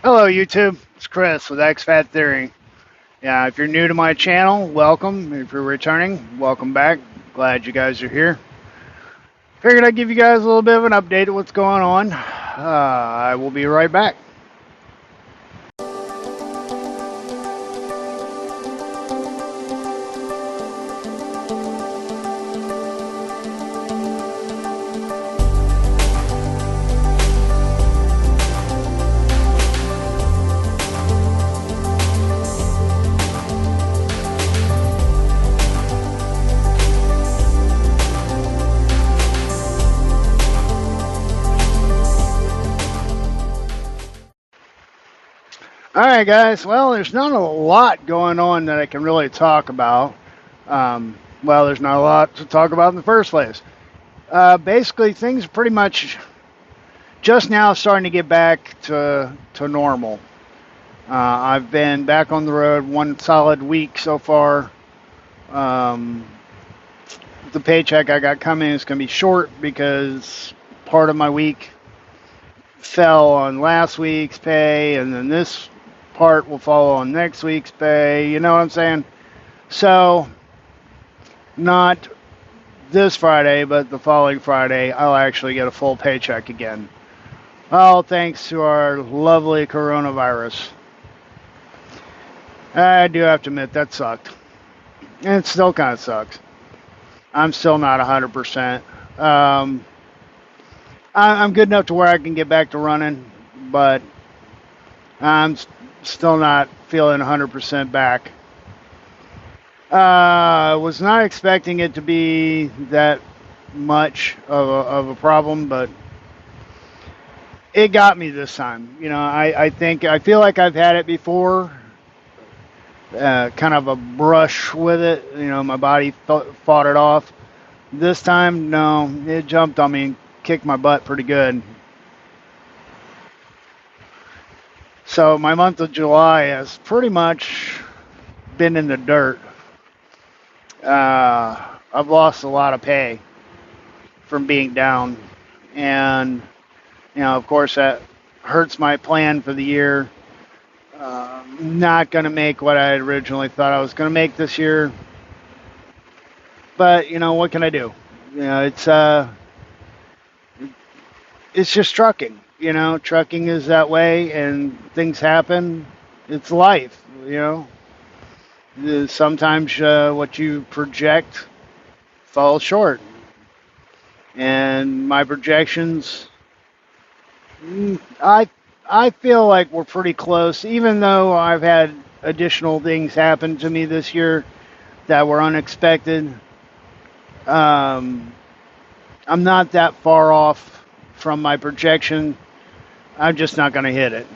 Hello, YouTube. It's Chris with XFAT Theory. Yeah, if you're new to my channel, welcome. If you're returning, welcome back. Glad you guys are here. Figured I'd give you guys a little bit of an update of what's going on. I will be right back. Alright, guys. Well, there's not a lot going on that I can really talk about. There's not a lot to talk about in the first place. Basically, things are pretty much just now starting to get back to normal. I've been back on the road 1 solid week so far. The paycheck I got coming is going to be short because part of my week fell on last week's pay, and then this part will follow on next week's pay. You know what I'm saying? So, not this Friday, but the following Friday, I'll actually get a full paycheck again. All thanks to our lovely coronavirus. I do have to admit, that sucked. And it still kind of sucks. I'm still not 100%. I'm good enough to where I can get back to running, but I'm still not feeling 100% back. I was not expecting it to be that much of a problem, but it got me this time. You know, I feel like I've had it before. Kind of a brush with it. You know, my body fought it off. This time, no, it jumped on me and kicked my butt pretty good. So my month of July has pretty much been in the dirt. I've lost a lot of pay from being down, and you know, of course, that hurts my plan for the year. Not going to make what I originally thought I was going to make this year. But, you know, what can I do? You know, it's just trucking. You know, trucking is that way, and things happen. It's life, you know. Sometimes what you project falls short. And my projections, I feel like we're pretty close, even though I've had additional things happen to me this year that were unexpected. I'm not that far off from my projection. I'm just not going to hit it.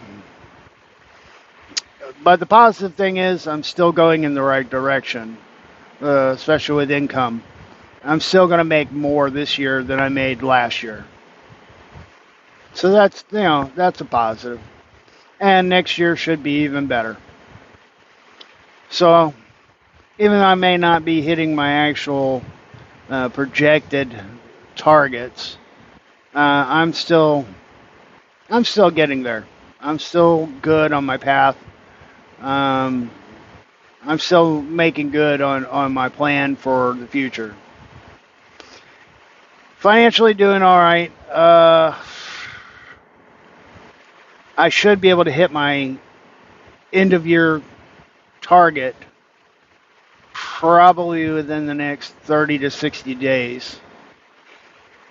But the positive thing is I'm still going in the right direction, especially with income. I'm still going to make more this year than I made last year. So that's, you know, that's a positive. And next year should be even better. So even though I may not be hitting my actual projected targets, I'm still getting there. I'm still good on my path. I'm still making good on my plan for the future. Financially doing all right. I should be able to hit my end of year target probably within the next 30 to 60 days.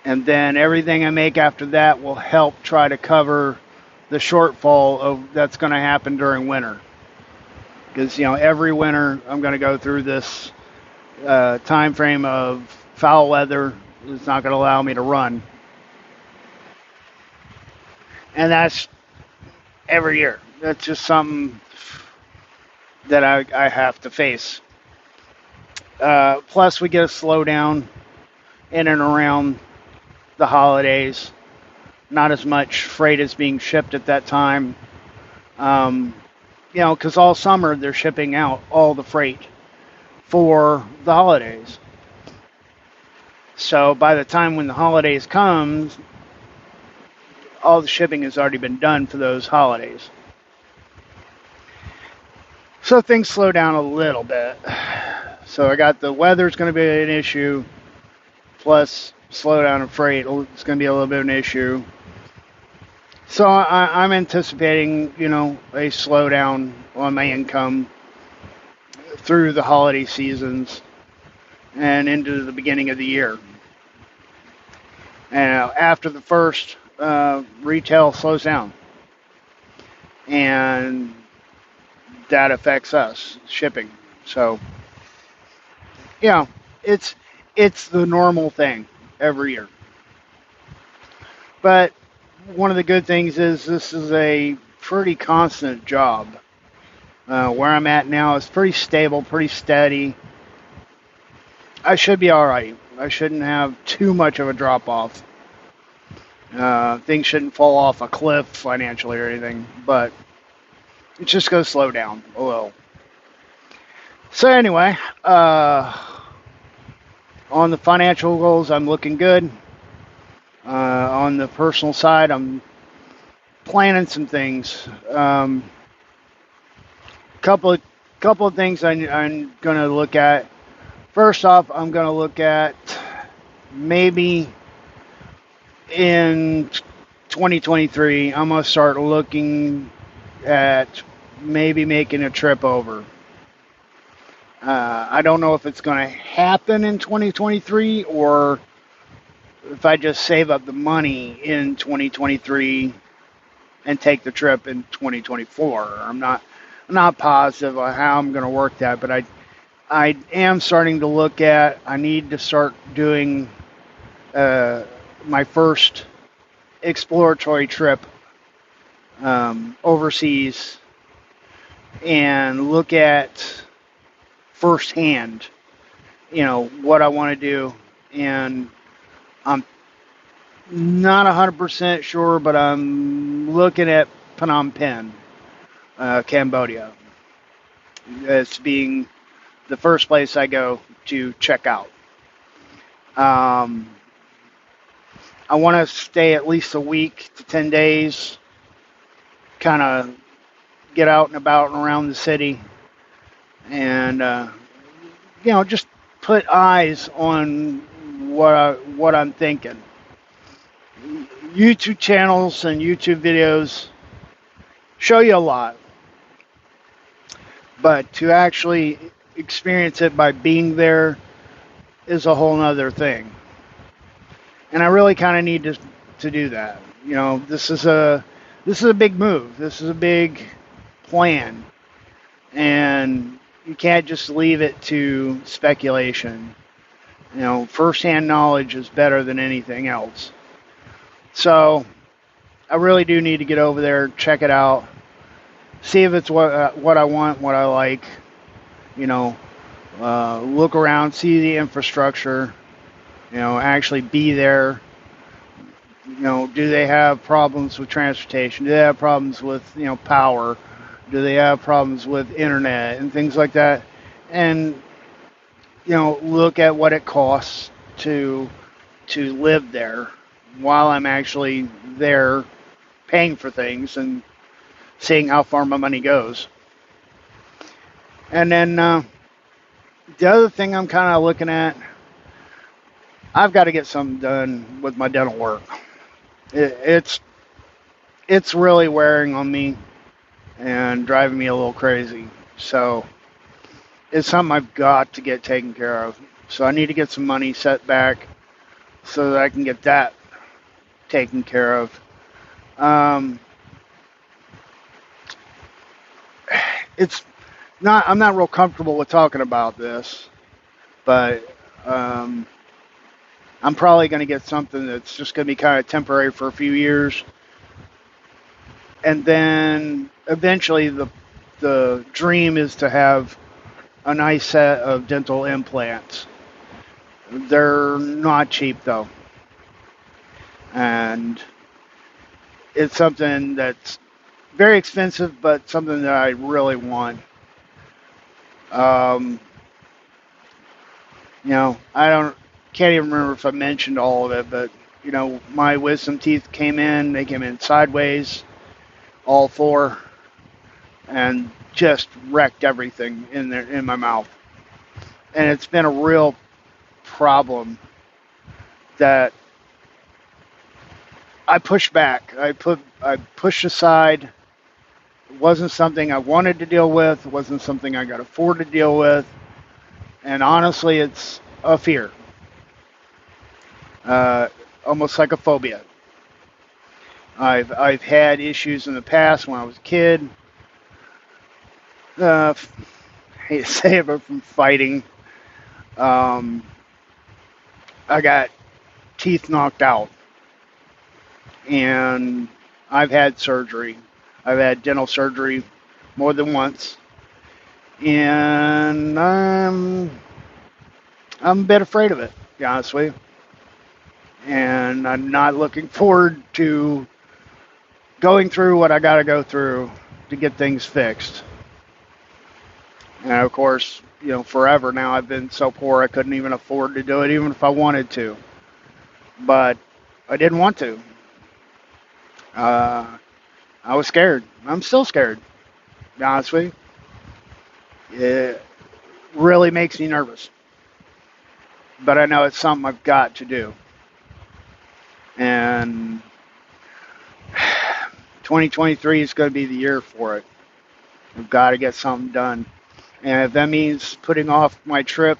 And then everything I make after that will help try to cover the shortfall that's going to happen during winter. Because, you know, every winter I'm going to go through this time frame of foul weather. It's not going to allow me to run. And that's every year. That's just something that I have to face. Plus, we get a slowdown in and around the holidays. Not as much freight is being shipped at that time. You know, because all summer they're shipping out all the freight for the holidays. So by the time when the holidays come, all the shipping has already been done for those holidays. So things slow down a little bit. So I got the weather's going to be an issue, plus slowdown of freight is going to be a little bit of an issue. So I'm anticipating, a slowdown on my income through the holiday seasons and into the beginning of the year. And after the first, retail slows down, and that affects us shipping. So, yeah, it's it's the normal thing every year. But one of the good things is this is a pretty constant job. Where I'm at now is pretty stable, pretty steady. I should be all right. I shouldn't have too much of a drop off. Things shouldn't fall off a cliff financially or anything, but it's just going to slow down a little. So anyway, on the financial goals, I'm looking good. On the personal side, I'm planning some things. Couple of couple of things I'm going to look at. First off, I'm going to look at maybe in 2023, I'm going to start looking at maybe making a trip over. I don't know if it's going to happen in 2023 or if I just save up the money in 2023 and take the trip in 2024. I'm not positive on how I'm going to work that, but I am starting to look at. I need to start doing my first exploratory trip overseas and look at firsthand, what I want to do. And I'm not 100% sure, but I'm looking at Phnom Penh, Cambodia, as being the first place I go to check out. Um, I want to stay at least a week to 10 days, kind of get out and about and around the city, and just put eyes on what I'm thinking. YouTube channels and YouTube videos show you a lot, but to actually experience it by being there is a whole nother thing. And I really kind of need to do that. This is a big move. This is a big plan, and you can't just leave it to speculation. Firsthand knowledge is better than anything else. So I really do need to get over there, check it out, see if it's what I want, what I like. Look around, see the infrastructure. Actually be there. Do they have problems with transportation? Do they have problems with power? Do they have problems with internet and things like that? And look at what it costs to live there while I'm actually there paying for things and seeing how far my money goes. And then the other thing I'm kind of looking at, I've got to get something done with my dental work. It's really wearing on me and driving me a little crazy. So it's something I've got to get taken care of. So I need to get some money set back so that I can get that taken care of. It's not. I'm not real comfortable with talking about this, but I'm probably going to get something that's just going to be kind of temporary for a few years, and then eventually the dream is to have a nice set of dental implants. They're not cheap though, and it's something that's very expensive, but something that I really want. Um, I can't even remember if I mentioned all of it, but my wisdom teeth came in. They came in sideways, all four, and just wrecked everything in my mouth. And it's been a real problem that I pushed back. I pushed aside. It wasn't something I wanted to deal with. It wasn't something I could afford to deal with. And honestly, it's a fear, uh, almost like a phobia. I've had issues in the past when I was a kid. I hate to say it, but from fighting, um, I got teeth knocked out, and I've had surgery. I've had dental surgery more than once, and I'm a bit afraid of it, to be honest with you. And I'm not looking forward to going through what I got to go through to get things fixed. And of course, forever now I've been so poor I couldn't even afford to do it, even if I wanted to. But I didn't want to. Uh, I was scared. I'm still scared, to be honest with you. It really makes me nervous. But I know it's something I've got to do. And 2023 is going to be the year for it. I've got to get something done. And if that means putting off my trip,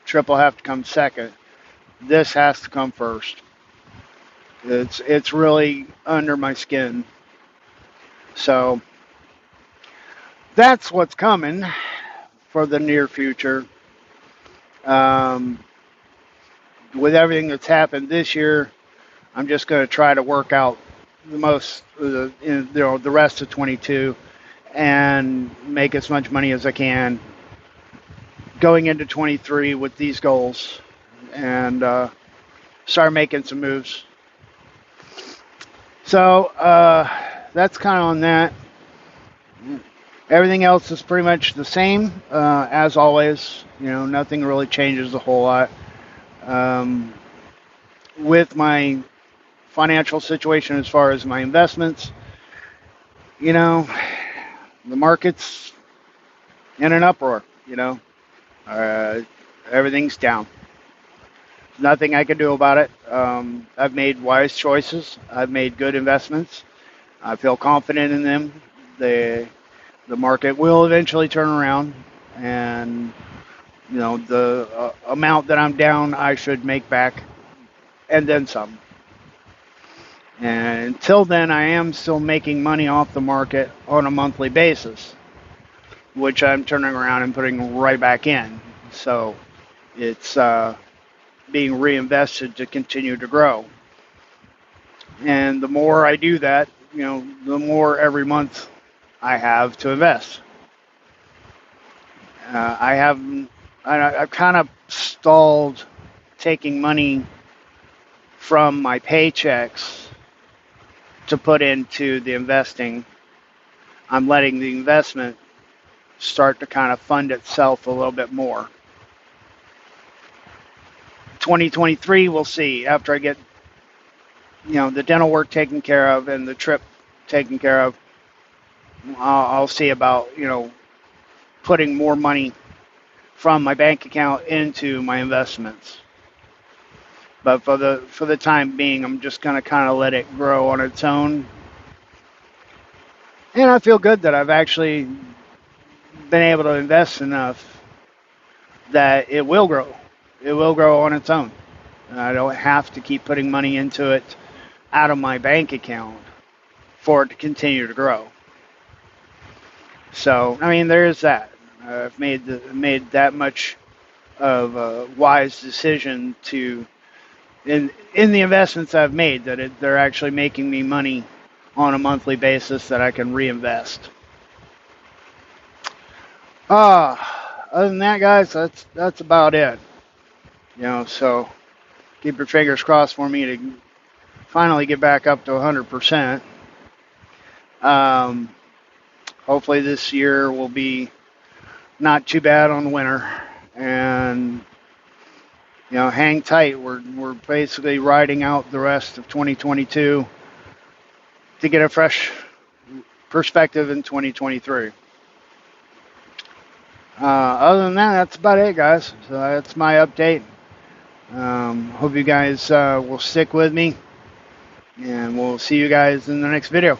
trip will have to come second. This has to come first. It's really under my skin. So that's what's coming for the near future. With everything that's happened this year, I'm just going to try to work out the rest of 22 and make as much money as I can going into 23 with these goals, and start making some moves. So that's kind of on that. Everything else is pretty much the same as always. Nothing really changes a whole lot. With my financial situation as far as my investments, the market's in an uproar. Everything's down. Nothing I can do about it. I've made wise choices. I've made good investments. I feel confident in them. The market will eventually turn around, and the amount that I'm down, I should make back, and then some. And until then, I am still making money off the market on a monthly basis, which I'm turning around and putting right back in. So it's being reinvested to continue to grow. And the more I do that, the more every month I have to invest. I've kind of stalled taking money from my paychecks to put into the investing. I'm letting the investment start to kind of fund itself a little bit more. 2023, we'll see. After I get, the dental work taken care of and the trip taken care of, I'll see about, putting more money from my bank account into my investments. But for the time being, I'm just going to kind of let it grow on its own. And I feel good that I've actually been able to invest enough that it will grow. It will grow on its own. I don't have to keep putting money into it out of my bank account for it to continue to grow. So, there is that. I've made that much of a wise decision to, in the investments I've made, that they're actually making me money on a monthly basis that I can reinvest. Other than that, guys, that's about it. So keep your fingers crossed for me to finally get back up to 100%. Hopefully this year will be not too bad on the winter, and hang tight. We're basically riding out the rest of 2022 to get a fresh perspective in 2023. Other than that, that's about it, guys. So that's my update. Hope you guys will stick with me, and we'll see you guys in the next video.